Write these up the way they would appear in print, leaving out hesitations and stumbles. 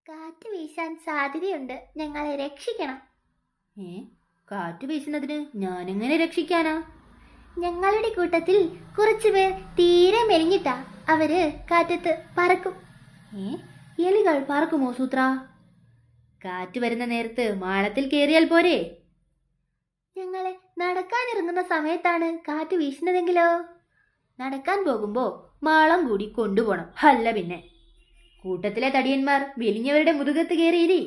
കാറ്റ് വീശാൻ സാധ്യതയുണ്ട്, ഞങ്ങളെ രക്ഷിക്കണം. കാറ്റ് വീശുന്നതിന് ഞാനെങ്ങനെ രക്ഷിക്കാനാ? ഞങ്ങളുടെ കൂട്ടത്തിൽ കുറച്ചുപേർ തീരെ മെലിഞ്ഞിട്ടാ, അവര് കാറ്റത്ത് പറക്കും. എലികൾ പറക്കുമോ സൂത്ര? കാറ്റ് വരുന്ന നേരത്ത് മാളത്തിൽ കയറിയാൽ പോരെ? ഞങ്ങളെ നടക്കാനിറങ്ങുന്ന സമയത്താണ് കാറ്റ് വീശുന്നതെങ്കിലോ? നടക്കാൻ പോകുമ്പോ മാളം കൂടി കൊണ്ടുപോകണം. അല്ല പിന്നെ കൂട്ടത്തിലെ തടിയന്മാർ മെലിഞ്ഞവരുടെ മുതുകത്ത് കയറിയിരി.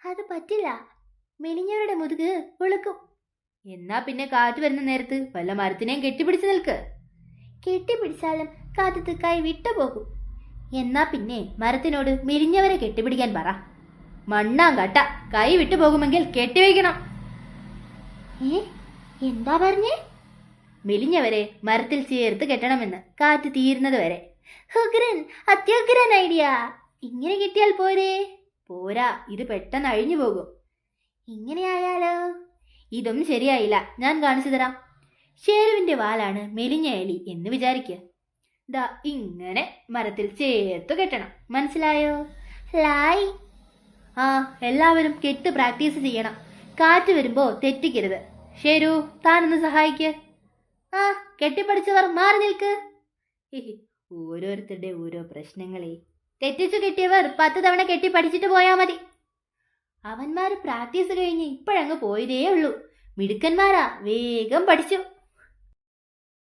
അത് പറ്റില്ല, മെലിഞ്ഞവരുടെ മുതുക് ഒളുക്കും. എന്നാ പിന്നെ കാറ്റ് വരുന്ന നേരത്ത് വല്ല മരത്തിനെയും കെട്ടിപ്പിടിച്ച് നിൽക്ക്. കെട്ടിപ്പിടിച്ചാലും കാറ്റത്ത് കൈ വിട്ടുപോകും. എന്നാ പിന്നെ മരത്തിനോട് മെലിഞ്ഞവരെ കെട്ടിപ്പിടിക്കാൻ പറ. മണ്ണാങ്കട്ട, കൈ വിട്ടുപോകുമെങ്കിൽ കെട്ടിവയ്ക്കണം. എന്താ പറഞ്ഞേ? മെലിഞ്ഞവരെ മരത്തിൽ ചേർത്ത് കെട്ടണമെന്ന്, കാറ്റ് തീരുന്നത് വരെ. ഉഗ്രൻ, അത്യുഗ്രൻ ഐഡിയ. ഇങ്ങനെ കിട്ടിയാൽ പോരെ? പോരാ, ഇത് പെട്ടെന്ന് അഴിഞ്ഞു പോകും. ഇങ്ങനെയായാലോ? ഇതും ശരിയായില്ല, ഞാൻ കാണിച്ചു തരാം. ഷേരുവിന്റെ വാലാണ് മെലിഞ്ഞ എലി എന്ന് വിചാരിക്കുക. ദാ ഇങ്ങനെ മരത്തിൽ ചേർത്ത് കെട്ടണം. മനസ്സിലായോ? ലായ്. എല്ലാവരും കെട്ട് പ്രാക്ടീസ് ചെയ്യണം. കാറ്റ് വരുമ്പോ തെറ്റിക്കരുത്. ഷേരു, താനൊന്ന് സഹായിക്ക്. കെട്ടിപ്പടിച്ചവർ മാറി നിൽക്ക്. ഓരോരുത്തരുടെ ഓരോ പ്രശ്നങ്ങളെ. തെറ്റിച്ചു കെട്ടിയവർ 10 തവണ കെട്ടി പഠിച്ചിട്ട് പോയാ മതി. അവന്മാര് പ്രാക്ടീസ് കഴിഞ്ഞ് ഇപ്പോഴങ്ങ് പോയതേ ഉള്ളൂ. മിടുക്കന്മാരാ, വേഗം പഠിച്ചു.